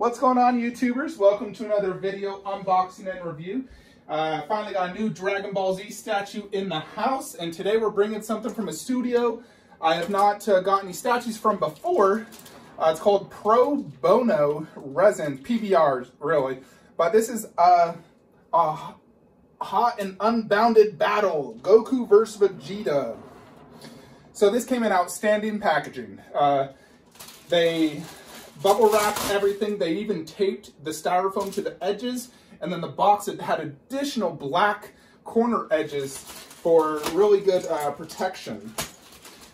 What's going on, YouTubers? Welcome to another video unboxing and review. Finally got a new Dragon Ball Z statue in the house, and today we're bringing something from a studio I have not got any statues from before. It's called Pro Bono Resin, PBR, really. But this is a hot and unbounded battle, Goku versus Vegeta. So this came in outstanding packaging. They bubble wrapped everything. They even taped the styrofoam to the edges, and then the box had additional black corner edges for really good protection.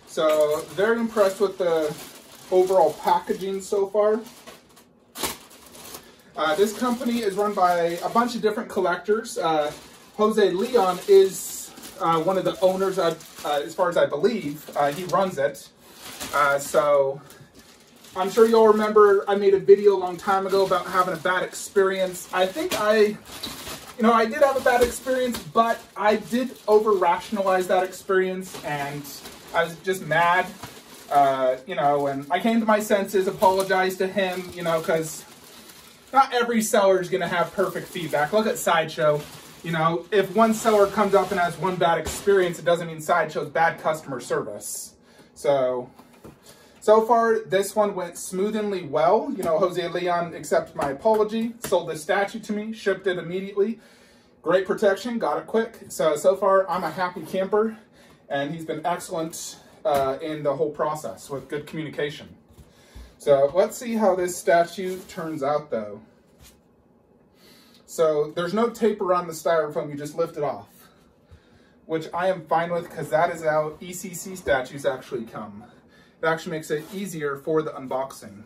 So very impressed with the overall packaging so far. This company is run by a bunch of different collectors. Jose Leon is one of the owners, as far as I believe. He runs it. So I'm sure you'll remember I made a video a long time ago about having a bad experience. I think I did have a bad experience, but I did over-rationalize that experience, and I was just mad, and I came to my senses, apologized to him, because not every seller is going to have perfect feedback. Look at Sideshow. If one seller comes up and has one bad experience, it doesn't mean Sideshow's bad customer service. So far, this one went smoothly well. Jose Leon accepted my apology, sold the statue to me, shipped it immediately. Great protection, got it quick. So far, I'm a happy camper, and he's been excellent in the whole process with good communication. So let's see how this statue turns out, though. So there's no tape around the styrofoam, you just lift it off, which I am fine with because that is how ECC statues actually come. It actually makes it easier for the unboxing.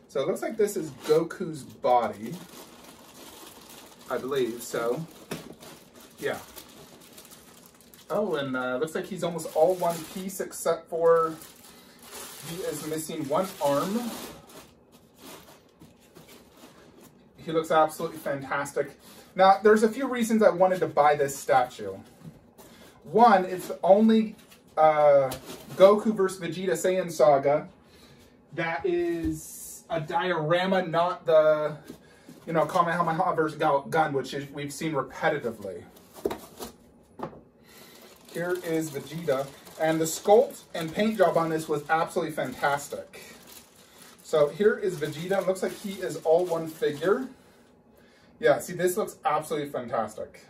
So it looks like this is Goku's body, I believe, so yeah. Oh, and looks like he's almost all one piece except for he is missing one arm. He looks absolutely fantastic. Now, there's a few reasons I wanted to buy this statue. One, it's the only Goku vs. Vegeta Saiyan saga that is a diorama, not the, Kamehameha vs. Gun, which we've seen repetitively. Here is Vegeta, and the sculpt and paint job on this was absolutely fantastic. So here is Vegeta. It looks like he is all one figure. Yeah, see, this looks absolutely fantastic.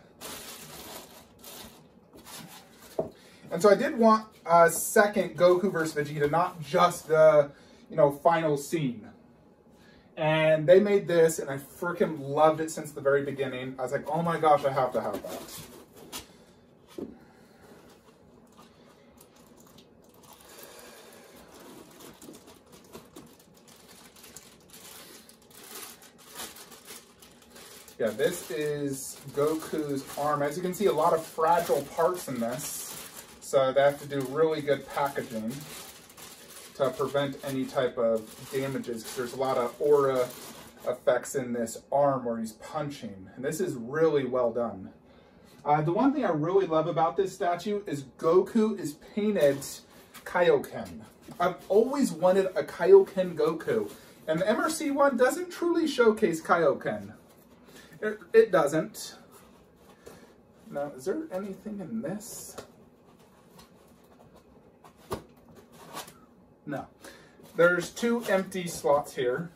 And so I did want a second Goku vs. Vegeta, not just the, final scene. And they made this, and I freaking loved it since the very beginning. I was like, oh my gosh, I have to have that. Yeah, this is Goku's arm. As you can see, a lot of fragile parts in this, so they have to do really good packaging to prevent any type of damages, because there's a lot of aura effects in this arm where he's punching, and this is really well done. The one thing I really love about this statue is Goku is painted Kaioken. I've always wanted a Kaioken Goku, and the MRC one doesn't truly showcase Kaioken. It doesn't. Now, is there anything in this? No. There's two empty slots here.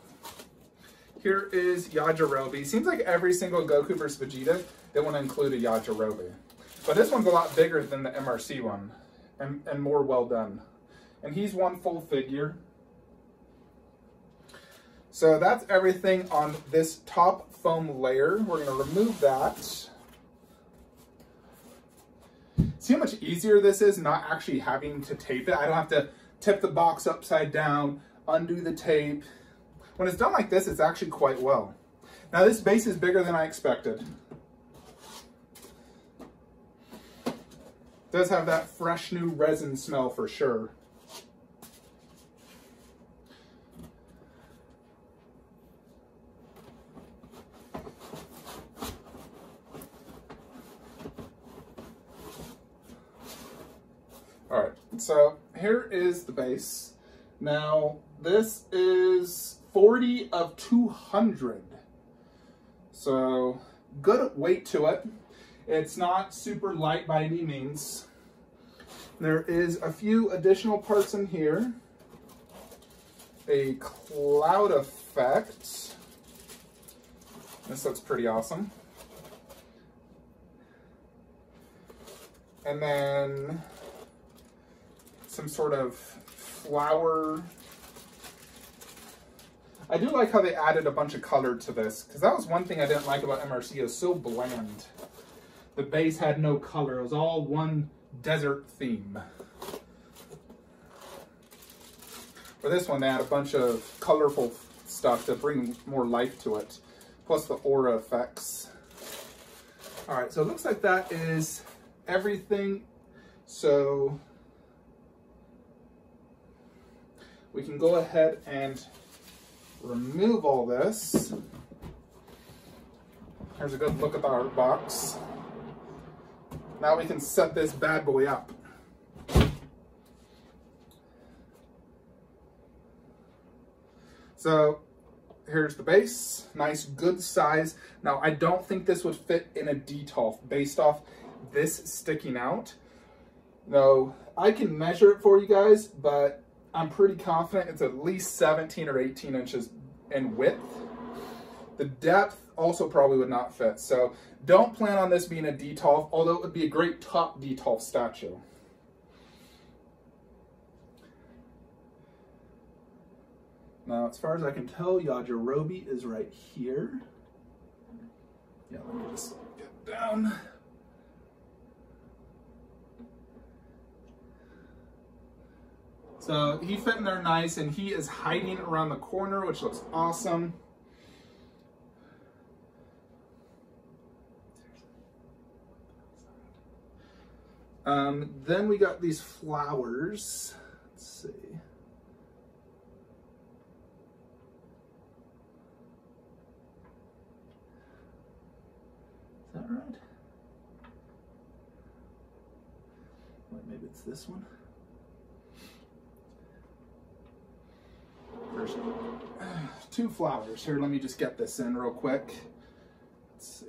Here is Yajirobe. Seems like every single Goku vs. Vegeta, they want to include a Yajirobe. But this one's a lot bigger than the MRC one, and more well done. And he's one full figure. So that's everything on this top foam layer. We're going to remove that. See how much easier this is not actually having to tape it? I don't have to tip the box upside down, undo the tape. When it's done like this, it's actually quite well. Now this base is bigger than I expected. It does have that fresh new resin smell for sure. right, so here is the base. Now, this is 40 of 200. So, good weight to it. It's not super light by any means. There is a few additional parts in here. A cloud effect. This looks pretty awesome. And then some sort of flower. I do like how they added a bunch of color to this, because that was one thing I didn't like about MRC. It was so bland. The base had no color. It was all one desert theme. For this one, they had a bunch of colorful stuff to bring more life to it, plus the aura effects. All right, so it looks like that is everything. So we can go ahead and remove all this. Here's a good look at our box. Now we can set this bad boy up. So here's the base, nice good size. Now I don't think this would fit in a DTOF based off this sticking out. No, I can measure it for you guys, but I'm pretty confident it's at least 17 or 18 inches in width. The depth also probably would not fit. So don't plan on this being a DTOF, although it would be a great top DTOF statue. Now, as far as I can tell, Yajirobe is right here. Yeah, let me just get down. So he fit in there nice, and he is hiding around the corner, which looks awesome. Then we got these flowers. Let's see. Is that right? Wait, maybe it's this one. There's two flowers. Here, let me just get this in real quick. Let's see.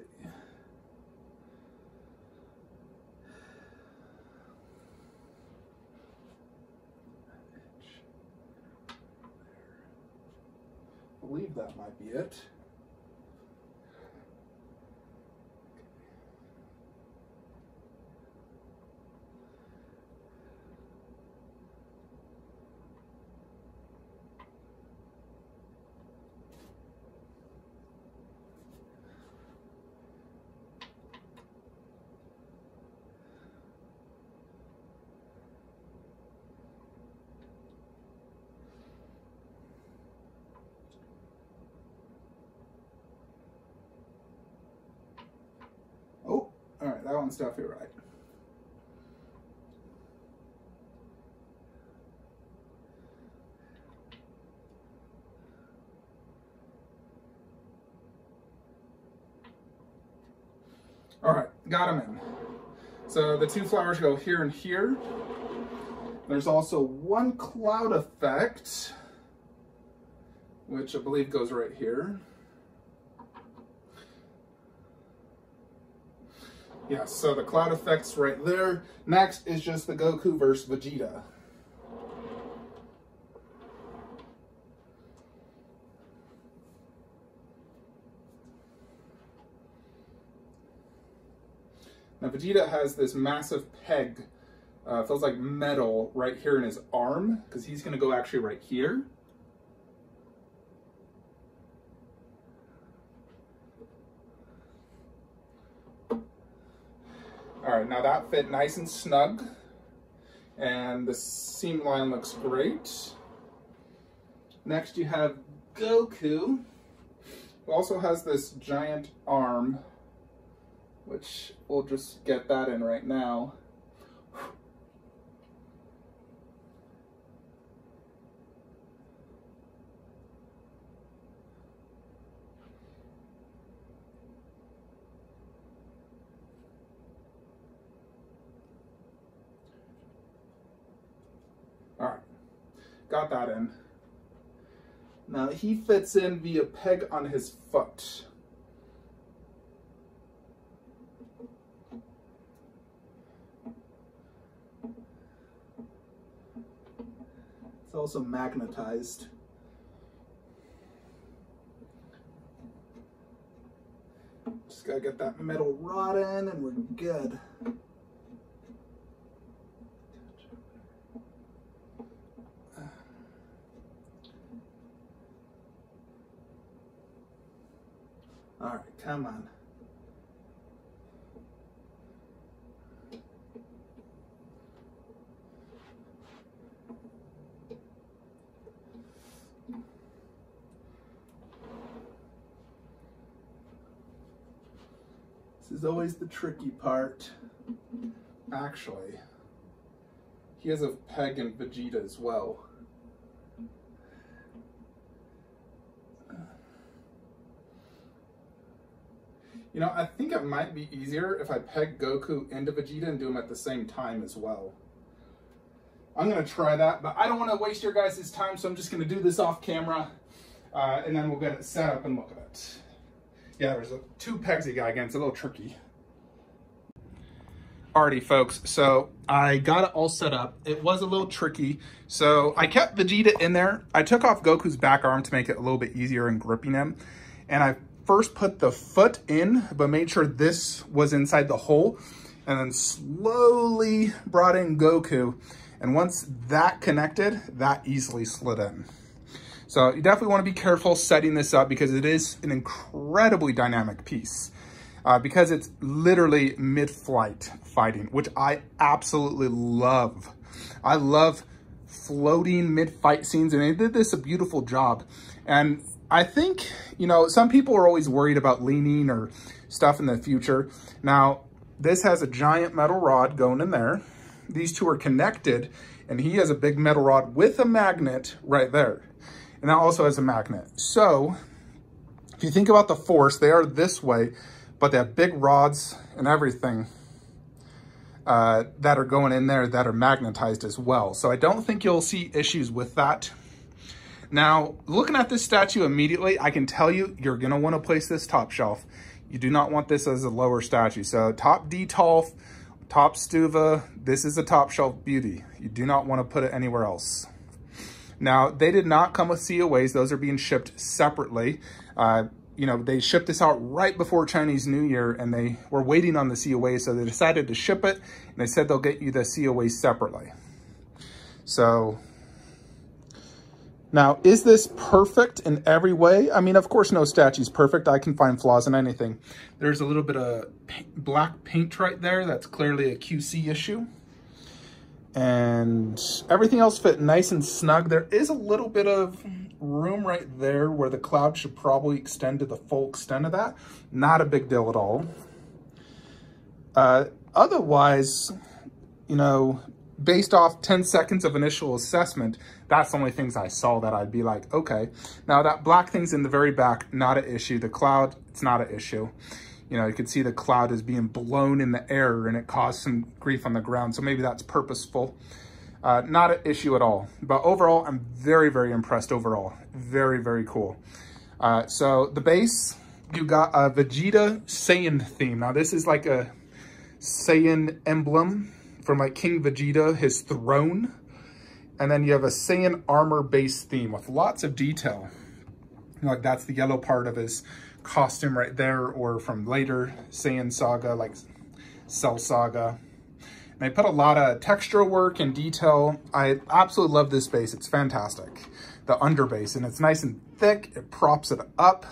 I believe that might be it. Oh, all right, that one's definitely right. All right, got them in. So the two flowers go here and here. There's also one cloud effect, which I believe goes right here. Yeah, so the cloud effect's right there. Next is just the Goku versus Vegeta. Now Vegeta has this massive peg, feels like metal right here in his arm, because he's going to go actually right here. All right, now that fit nice and snug, and the seam line looks great. Next you have Goku, who also has this giant arm, which we'll just get that in right now. got that in. Now he fits in via peg on his foot. It's also magnetized. Just gotta get that metal rod in and we're good. All right, come on. This is always the tricky part. Actually, he has a peg in Vegeta as well. You know, I think it might be easier if I peg Goku into Vegeta and do them at the same time as well. I'm going to try that, but I don't want to waste your guys' time, so I'm just going to do this off camera, and then we'll get it set up and look at it. Yeah, there's two pegs you got again. It's a little tricky. Alrighty, folks, so I got it all set up. It was a little tricky, so I kept Vegeta in there. I took off Goku's back arm to make it a little bit easier in gripping him, and I first put the foot in, but made sure this was inside the hole, and then slowly brought in Goku. And once that connected, that easily slid in. So you definitely want to be careful setting this up because it is an incredibly dynamic piece. Because it's literally mid-flight fighting, which I absolutely love. I love floating mid-fight scenes, and they did this a beautiful job. And I think, you know, some people are always worried about leaning or stuff in the future. Now, this has a giant metal rod going in there. These two are connected, and he has a big metal rod with a magnet right there. And that also has a magnet. So, if you think about the force, they are this way, but they have big rods and everything that are going in there that are magnetized as well. So I don't think you'll see issues with that. Now, looking at this statue immediately, I can tell you, you're gonna wanna place this top shelf. You do not want this as a lower statue. So top Detolf, top Stuva, this is a top shelf beauty. You do not wanna put it anywhere else. Now, they did not come with COAs. Those are being shipped separately. You know, they shipped this out right before Chinese New Year, and they were waiting on the COA, so they decided to ship it, and they said they'll get you the COA separately. So, now, is this perfect in every way? I mean, of course, no statue's perfect. I can find flaws in anything. There's a little bit of black paint right there. That's clearly a QC issue. And everything else fit nice and snug. There is a little bit of room right there where the cloud should probably extend to the full extent of that. Not a big deal at all. Otherwise, you know, based off 10 seconds of initial assessment, that's the only things I saw that I'd be like, okay. Now that black thing's in the very back, not an issue. The cloud, it's not an issue. You know, you can see the cloud is being blown in the air and it caused some grief on the ground. So maybe that's purposeful. Not an issue at all. But overall, I'm very, very impressed overall. Very, very cool. So the base, you got a Vegeta Saiyan theme. Now this is like a Saiyan emblem from like King Vegeta, his throne. And then you have a Saiyan armor base theme with lots of detail. Like that's the yellow part of his costume right there, or from later Saiyan saga, like Cell Saga. And they put a lot of texture work and detail. I absolutely love this base. It's fantastic. The underbase, and it's nice and thick. It props it up.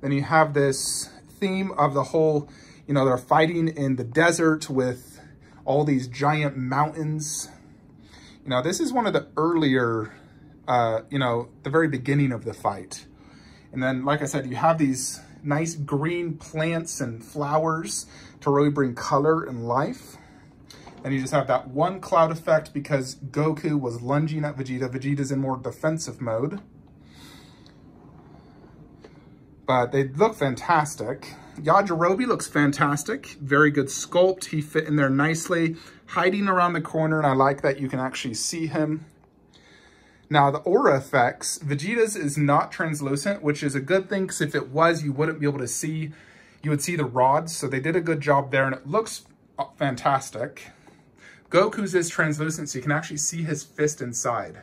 Then you have this theme of the whole, you know, they're fighting in the desert with all these giant mountains. You know, this is one of the earlier, you know, the very beginning of the fight. And then, like I said, you have these nice green plants and flowers to really bring color and life. And you just have that one cloud effect because Goku was lunging at Vegeta. Vegeta's in more defensive mode. But they look fantastic. Yajirobe looks fantastic. Very good sculpt. He fit in there nicely, hiding around the corner, and I like that you can actually see him. Now, the aura effects, Vegeta's is not translucent, which is a good thing, because if it was, you wouldn't be able to see, you would see the rods. So they did a good job there, and it looks fantastic. Goku's is translucent, so you can actually see his fist inside.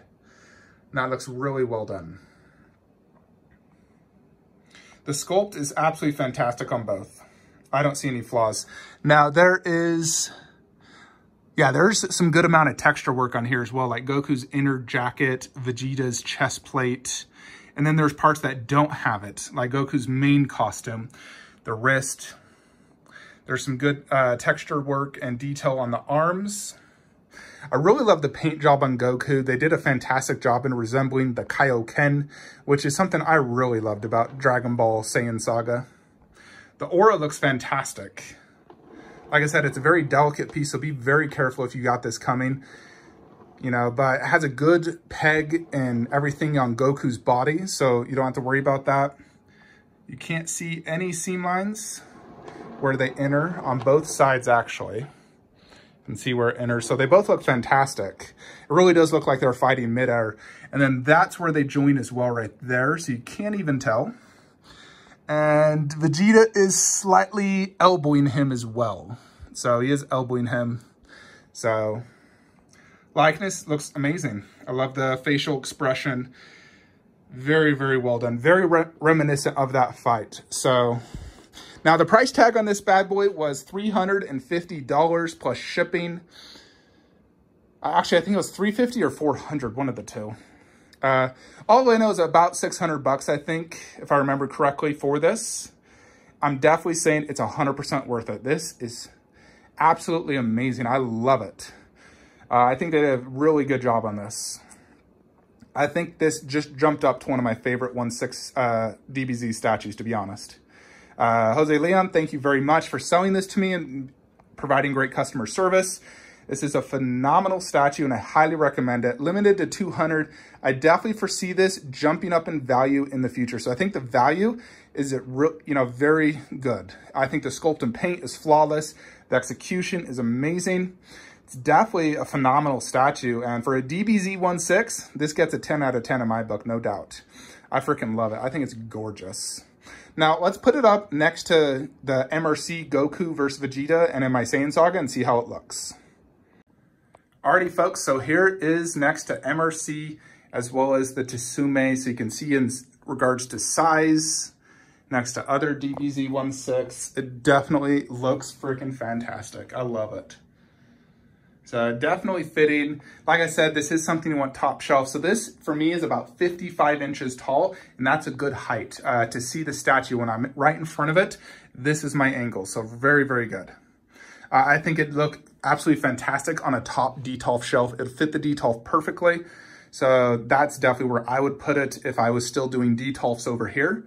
And that looks really well done. The sculpt is absolutely fantastic on both. I don't see any flaws. Now, there's some good amount of texture work on here as well, like Goku's inner jacket, Vegeta's chest plate, and then there's parts that don't have it, like Goku's main costume, the wrist. There's some good texture work and detail on the arms. I really love the paint job on Goku. They did a fantastic job in resembling the Kaioken, which is something I really loved about Dragon Ball Saiyan Saga. The aura looks fantastic. Like I said, it's a very delicate piece, so be very careful if you got this coming. You know, but it has a good peg and everything on Goku's body, so you don't have to worry about that. You can't see any seam lines where they enter on both sides, actually. You can see where it enters. So they both look fantastic. It really does look like they're fighting midair. And then that's where they join as well right there, so you can't even tell. And Vegeta is slightly elbowing him as well. So he is elbowing him. So likeness looks amazing. I love the facial expression. Very, very well done. Very reminiscent of that fight. So now the price tag on this bad boy was $350 plus shipping. Actually, I think it was $350 or $400, one of the two. All I know is about $600, I think, if I remember correctly, for this. I'm definitely saying it's 100% worth it. This is absolutely amazing. I love it. I think they did a really good job on this. I think this just jumped up to one of my favorite 1/6 DBZ statues, to be honest. Jose Leon, thank you very much for selling this to me and providing great customer service. This is a phenomenal statue, and I highly recommend it. Limited to 200. I definitely foresee this jumping up in value in the future. So I think the value is very good. I think the sculpt and paint is flawless. The execution is amazing. It's definitely a phenomenal statue. And for a DBZ 1/6, this gets a 10 out of 10 in my book, no doubt. I freaking love it. I think it's gorgeous. Now, let's put it up next to the MRC Goku versus Vegeta and in my Saiyan Saga and see how it looks. Alrighty, folks, so here is next to MRC as well as the Tsume, so you can see in regards to size, next to other DBZ 1/6, it definitely looks freaking fantastic. I love it. So definitely fitting. Like I said, this is something you want top shelf. So this, for me, is about 55 inches tall, and that's a good height. To see the statue when I'm right in front of it, this is my angle, so very, very good. I think it'd look absolutely fantastic on a top DTOLF shelf. It'd fit the DTOLF perfectly. So that's definitely where I would put it if I was still doing DTOLFs over here.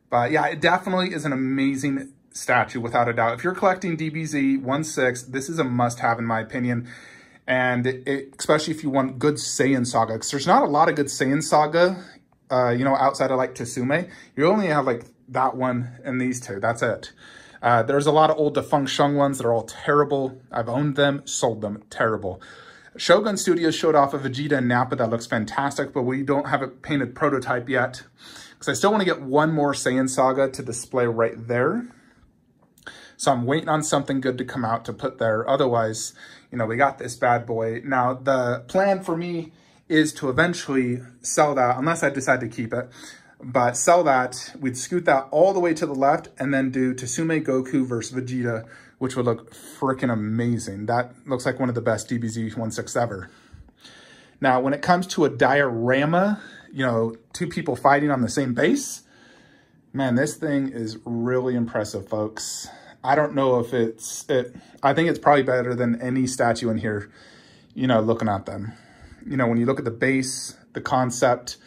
But yeah, it definitely is an amazing statue without a doubt. If you're collecting DBZ 1/6, this is a must-have in my opinion. And especially if you want good Saiyan Saga, because there's not a lot of good Saiyan Saga, outside of like Tsume. You only have like that one and these two, that's it. There's a lot of old defunct Shung ones that are all terrible. I've owned them, sold them, terrible. Shogun Studios showed off a Vegeta and Nappa that looks fantastic, but we don't have a painted prototype yet. Because I still want to get one more Saiyan Saga to display right there. So I'm waiting on something good to come out to put there. Otherwise, we got this bad boy. Now, the plan for me is to eventually sell that, unless I decide to keep it. But sell that, we'd scoot that all the way to the left and then do Tsume Goku versus Vegeta, which would look freaking amazing. That looks like one of the best DBZ 1/6 ever. Now, when it comes to a diorama, two people fighting on the same base, man, this thing is really impressive, folks. I don't know if I think it's probably better than any statue in here, looking at them. When you look at the base, the concept,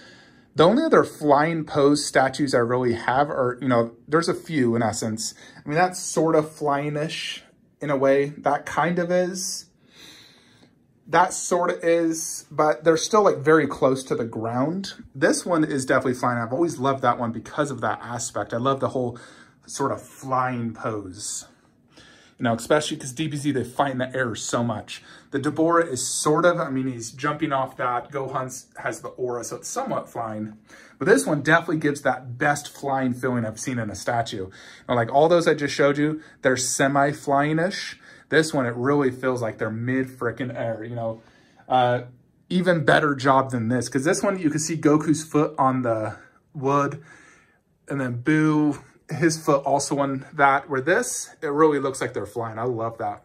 the only other flying pose statues I really have are, there's a few in essence. I mean, that's sort of flying-ish in a way. That kind of is. That sort of is, but they're still like very close to the ground. This one is definitely flying. I've always loved that one because of that aspect. I love the whole sort of flying pose. You know, especially because DBZ, they fight in the air so much. The Deborah is sort of, I mean, he's jumping off that. Gohan has the aura, so it's somewhat flying. But this one definitely gives that best flying feeling I've seen in a statue. You know, like all those I just showed you, they're semi-flying-ish. This one, it really feels like they're mid-frickin' air, you know. Even better job than this, because this one, you can see Goku's foot on the wood, and then Boo, his foot also on that, where this, it really looks like they're flying. I love that.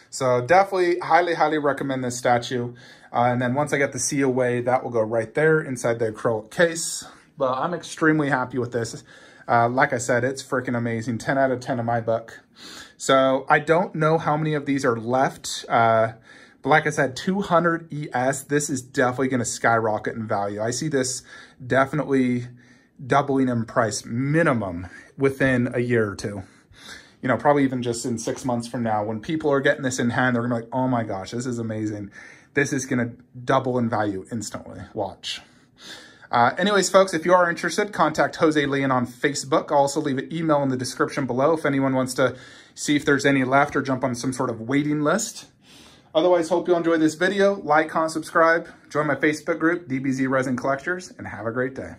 So definitely highly, highly recommend this statue. And then once I get the C away, that will go right there inside the acrylic case. But I'm extremely happy with this. Like I said, it's freaking amazing. 10 out of 10 in my book. So I don't know how many of these are left. But like I said, 200 ES, this is definitely going to skyrocket in value. I see this definitely doubling in price minimum within a year or two. You know, probably even just in 6 months from now, when people are getting this in hand, they're gonna be like, oh my gosh, this is amazing. This is gonna double in value instantly. Watch. Anyways, folks, if you are interested, contact Jose Leon on Facebook. I'll also leave an email in the description below if anyone wants to see if there's any left or jump on some sort of waiting list. Otherwise, hope you enjoy this video. Like, comment, subscribe. Join my Facebook group, DBZ Resin Collectors, and have a great day.